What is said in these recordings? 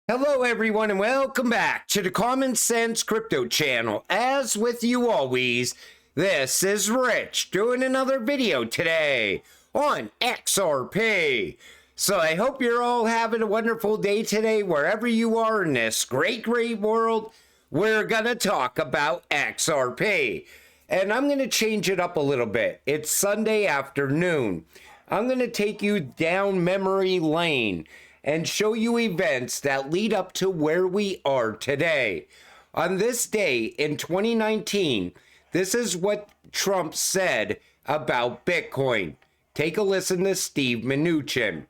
Hello everyone and welcome back to the Common Sense Crypto channel. As with you always, this is Rich doing another video today on XRP. So I hope you're all having a wonderful day today wherever you are in this great world. We're gonna talk about XRP. And I'm gonna change it up a little bit. It's Sunday afternoon. I'm gonna take you down memory lane and show you events that lead up to where we are today. On this day in 2019, this is what Trump said about Bitcoin. Take a listen to Steve Mnuchin.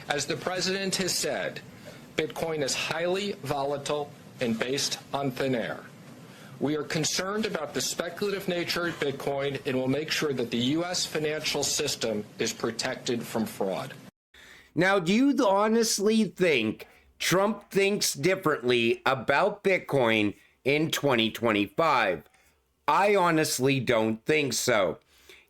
As the president has said, Bitcoin is highly volatile and based on thin air. We are concerned about the speculative nature of Bitcoin and will make sure that the U.S. financial system is protected from fraud. Now, do you honestly think Trump thinks differently about Bitcoin in 2025? I honestly don't think so.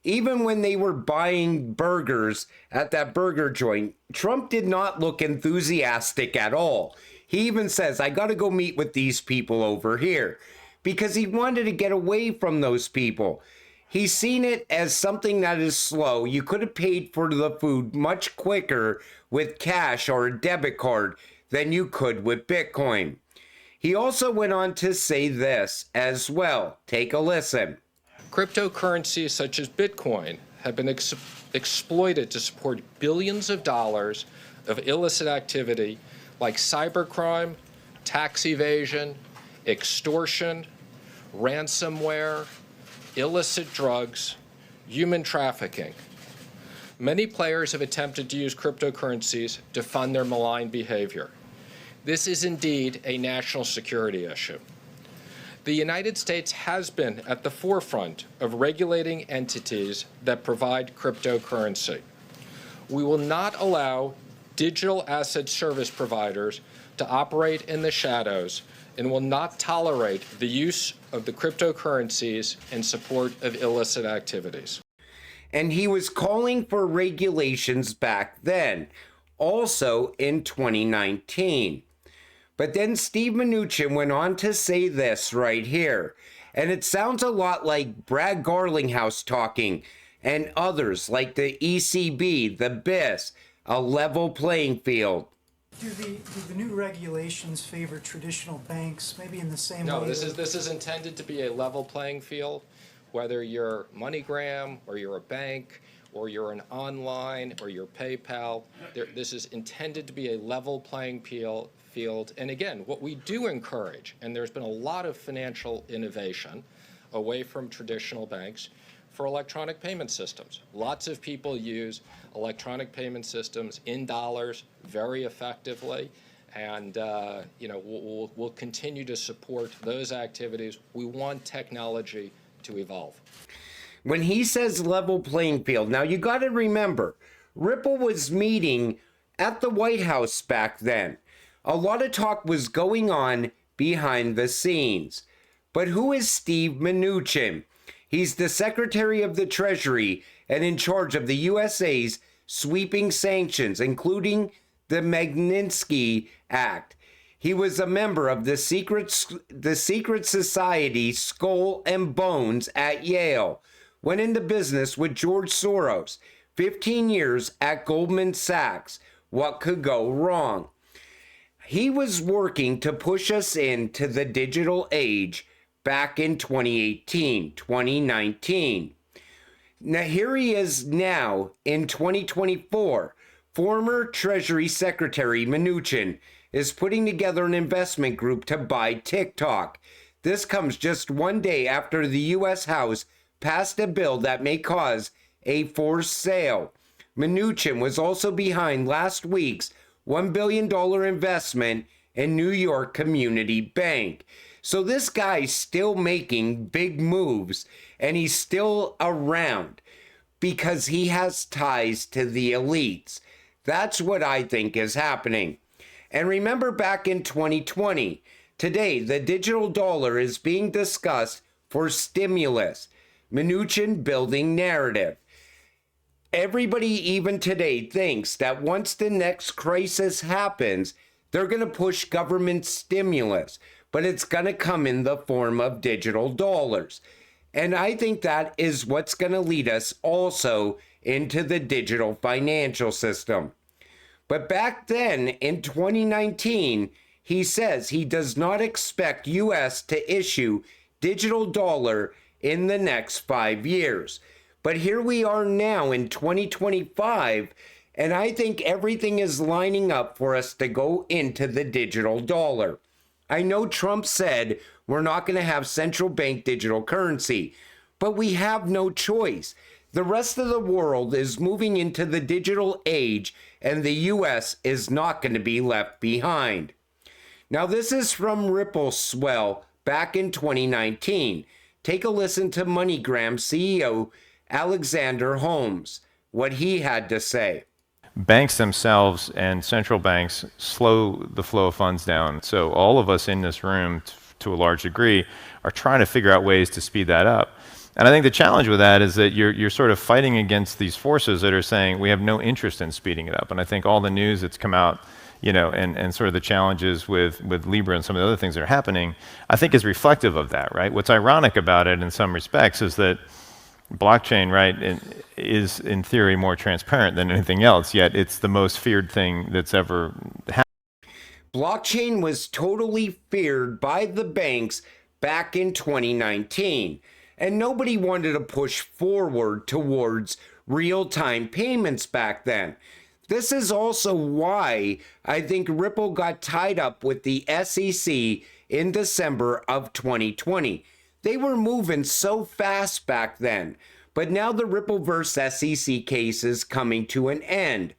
Even when they were buying burgers at that burger joint, Trump did not look enthusiastic at all. He even says, I got to go meet with these people over here, because he wanted to get away from those people. He's seen it as something that is slow. You could have paid for the food much quicker with cash or a debit card than you could with Bitcoin. He also went on to say this as well. Take a listen. Cryptocurrencies such as Bitcoin have been exploited to support billions of dollars of illicit activity like cybercrime, tax evasion, extortion, ransomware, illicit drugs, human trafficking. Many players have attempted to use cryptocurrencies to fund their malign behavior. This is indeed a national security issue. The United States has been at the forefront of regulating entities that provide cryptocurrency. We will not allow digital asset service providers to operate in the shadows and will not tolerate the use of the cryptocurrencies in support of illicit activities. And he was calling for regulations back then, also in 2019. But then Steve Mnuchin went on to say this right here, and it sounds a lot like Brad Garlinghouse talking and others like the ECB, the BIS, a level playing field. Do the new regulations favor traditional banks, maybe in the same way? No, this is intended to be a level playing field, whether you're MoneyGram or you're a bank or you're an online or you're PayPal. This is intended to be a level playing field. And again, what we do encourage, and there's been a lot of financial innovation away from traditional banks, for electronic payment systems. Lots of people use electronic payment systems in dollars very effectively, and we'll continue to support those activities. We want technology to evolve. When he says level playing field, now you got to remember, Ripple was meeting at the White House back then. A lot of talk was going on behind the scenes. But who is Steve Mnuchin? He's the Secretary of the Treasury and in charge of the USA's sweeping sanctions, including the Magnitsky Act. He was a member of the secret society Skull and Bones at Yale. Went into business with George Soros. 15 years at Goldman Sachs. What could go wrong? He was working to push us into the digital age back in 2018, 2019. Now here he is now in 2024. Former Treasury Secretary Mnuchin is putting together an investment group to buy TikTok. This comes just one day after the U.S. House passed a bill that may cause a forced sale. Mnuchin was also behind last week's $1 billion investment in New York Community Bank. So this guy's still making big moves, and he's still around because he has ties to the elites. That's what I think is happening. And remember back in 2020, today the digital dollar is being discussed for stimulus. Mnuchin building narrative. Everybody even today thinks that once the next crisis happens, They're going to push government stimulus, but it's going to come in the form of digital dollars. And I think that is what's going to lead us also into the digital financial system. But back then in 2019, he says he does not expect US to issue digital dollar in the next 5 years. But here we are now in 2025, and I think everything is lining up for us to go into the digital dollar. I know Trump said we're not going to have central bank digital currency, but we have no choice. The rest of the world is moving into the digital age, and the US is not going to be left behind. Now, this is from Ripple Swell back in 2019. Take a listen to MoneyGram CEO Alexander Holmes, what he had to say. Banks themselves and central banks slow the flow of funds down. So all of us in this room, to a large degree, are trying to figure out ways to speed that up. And I think the challenge with that is that you're sort of fighting against these forces that are saying we have no interest in speeding it up. And I think all the news that's come out, and sort of the challenges with Libra and some of the other things that are happening, I think is reflective of that, right? What's ironic about it in some respects is that blockchain, right, is in theory more transparent than anything else, yet it's the most feared thing that's ever happened. Blockchain was totally feared by the banks back in 2019, and nobody wanted to push forward towards real-time payments back then. This is also why I think Ripple got tied up with the SEC in December of 2020. They were moving so fast back then, but now the Rippleverse SEC case is coming to an end.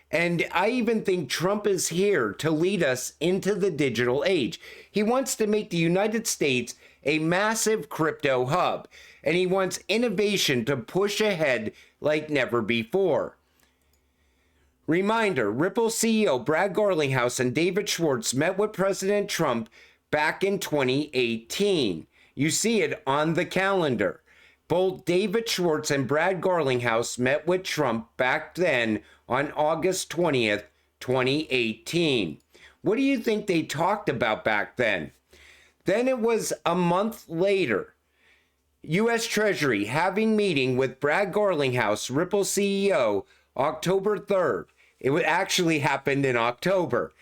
And I even think Trump is here to lead us into the digital age. He wants to make the United States a massive crypto hub, and he wants innovation to push ahead like never before. Reminder, Ripple CEO Brad Garlinghouse and David Schwartz met with President Trump back in 2018. You see it on the calendar. Both David Schwartz and Brad Garlinghouse met with Trump back then on August 20th, 2018. What do you think they talked about back then? Then it was a month later. U.S. Treasury having meeting with Brad Garlinghouse, Ripple CEO, October 3rd. It actually happened in October.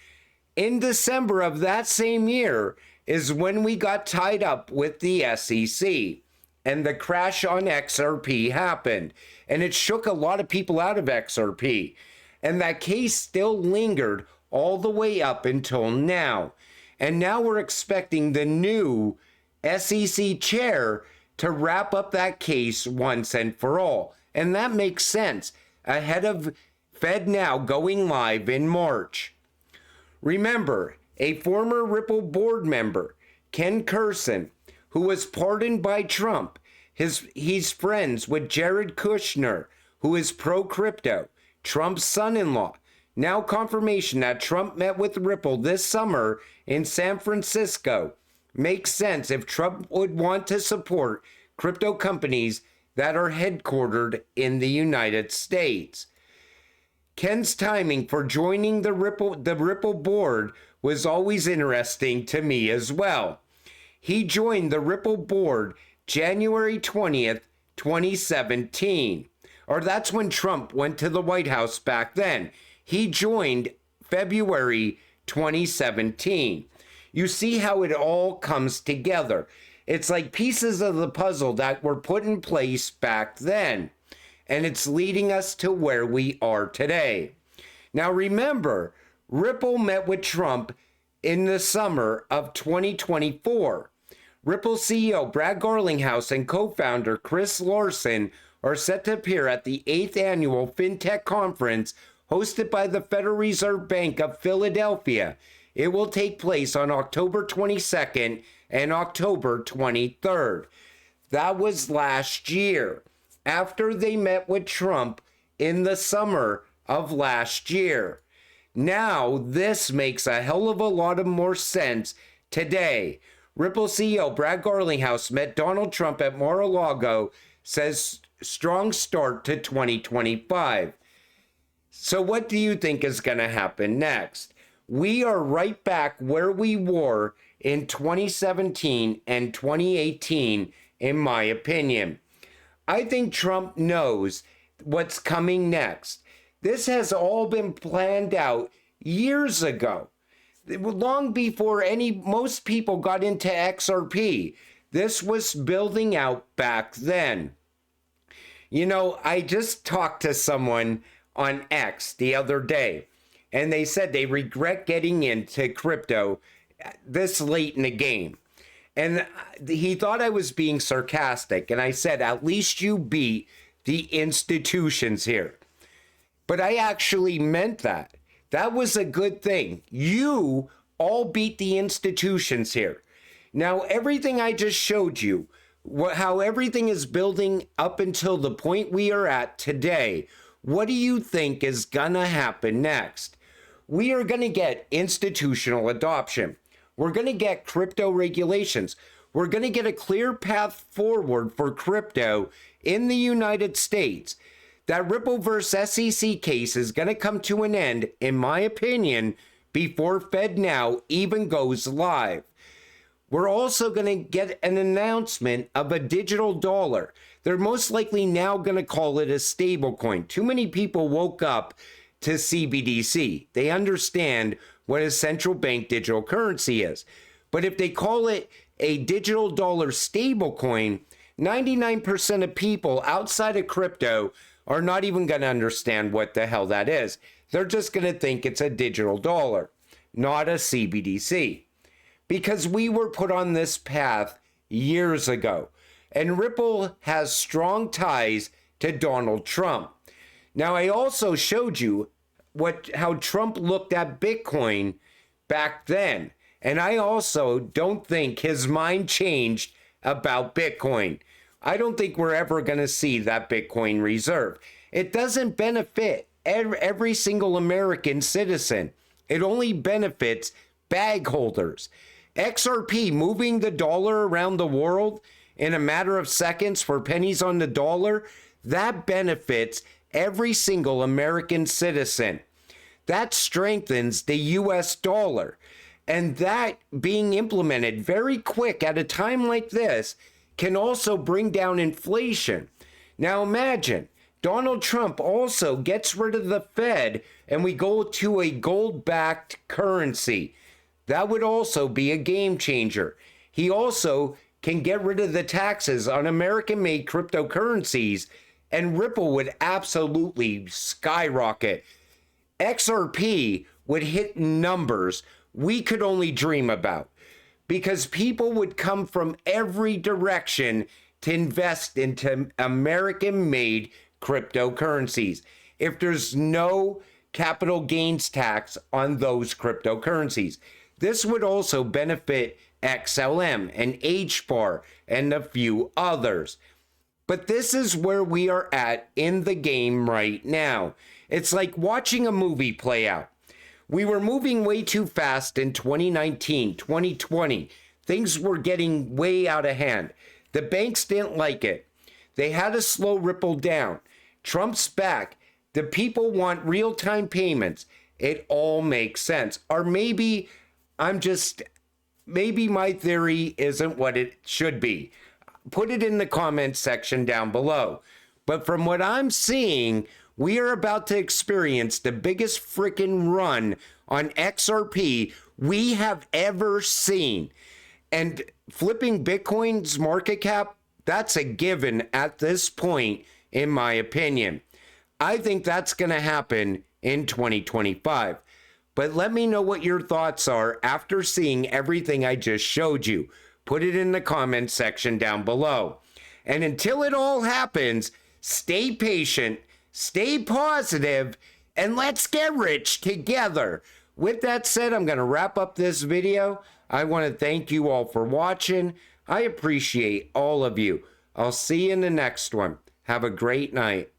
In December of that same year is when we got tied up with the SEC, and the crash on XRP happened, and it shook a lot of people out of XRP, and that case still lingered all the way up until now. And now we're expecting the new SEC chair to wrap up that case once and for all. And that makes sense ahead of FedNow going live in March. Remember, a former Ripple board member, Ken Kurson, who was pardoned by Trump, he's friends with Jared Kushner, who is pro-crypto, Trump's son-in-law. Now confirmation that Trump met with Ripple this summer in San Francisco. Makes sense if Trump would want to support crypto companies that are headquartered in the United States. Ken's timing for joining the Ripple board was always interesting to me as well. He joined the Ripple board January 20th, 2017. Or that's when Trump went to the White House back then. He joined February 2017. You see how it all comes together. It's like pieces of the puzzle that were put in place back then. And it's leading us to where we are today. Now remember, Ripple met with Trump in the summer of 2024. Ripple CEO Brad Garlinghouse and co-founder Chris Larsen are set to appear at the 8th annual FinTech conference hosted by the Federal Reserve Bank of Philadelphia. It will take place on October 22nd and October 23rd. That was last year, after they met with Trump in the summer of last year. Now, this makes a hell of a lot of more sense today. Ripple CEO Brad Garlinghouse met Donald Trump at Mar-a-Lago, says strong start to 2025. So what do you think is going to happen next? we are right back where we were in 2017 and 2018, in my opinion. I think Trump knows what's coming next. This has all been planned out years ago, long before most people got into XRP. This was building out back then. You know, I just talked to someone on X the other day, and they said they regret getting into crypto this late in the game. And he thought I was being sarcastic. And I said, at least you beat the institutions here. But I actually meant that. That was a good thing. You all beat the institutions here. Now, everything I just showed you, how everything is building up until the point we are at today, what do you think is gonna happen next? We are gonna get institutional adoption. We're gonna get crypto regulations. We're gonna get a clear path forward for crypto in the United States. That Ripple versus SEC case is gonna come to an end, in my opinion, before FedNow even goes live. We're also going to get an announcement of a digital dollar. They're most likely now going to call it a stablecoin. Too many people woke up to CBDC. They understand what a central bank digital currency is. But if they call it a digital dollar stablecoin, 99% of people outside of crypto are not even going to understand what the hell that is. They're just going to think it's a digital dollar, not a CBDC. Because we were put on this path years ago. And Ripple has strong ties to Donald Trump. Now, I also showed you how Trump looked at Bitcoin back then. And I also don't think his mind changed about Bitcoin. I don't think we're ever going to see that Bitcoin reserve. It doesn't benefit every single American citizen. It only benefits bag holders. XRP moving the dollar around the world in a matter of seconds for pennies on the dollar, that benefits every single American citizen. That strengthens the US dollar. And that being implemented very quick at a time like this can also bring down inflation. Now imagine, Donald Trump also gets rid of the Fed and we go to a gold-backed currency. That would also be a game changer. He also can get rid of the taxes on American-made cryptocurrencies, and Ripple would absolutely skyrocket. XRP would hit numbers we could only dream about, because people would come from every direction to invest into American-made cryptocurrencies if there's no capital gains tax on those cryptocurrencies. This would also benefit XLM and HBAR and a few others. But this is where we are at in the game right now. It's like watching a movie play out. We were moving way too fast in 2019, 2020. Things were getting way out of hand. The banks didn't like it. They had to slow Ripple down. Trump's back. The people want real-time payments. It all makes sense. Or maybe my theory isn't what it should be. Put it in the comments section down below. But from what I'm seeing, we are about to experience the biggest freaking run on XRP we have ever seen. And flipping Bitcoin's market cap, that's a given at this point, in my opinion. I think that's going to happen in 2025. But let me know what your thoughts are after seeing everything I just showed you. Put it in the comments section down below. And until it all happens, stay patient, stay positive, and let's get rich together. With that said, I'm going to wrap up this video. I want to thank you all for watching. I appreciate all of you. I'll see you in the next one. Have a great night.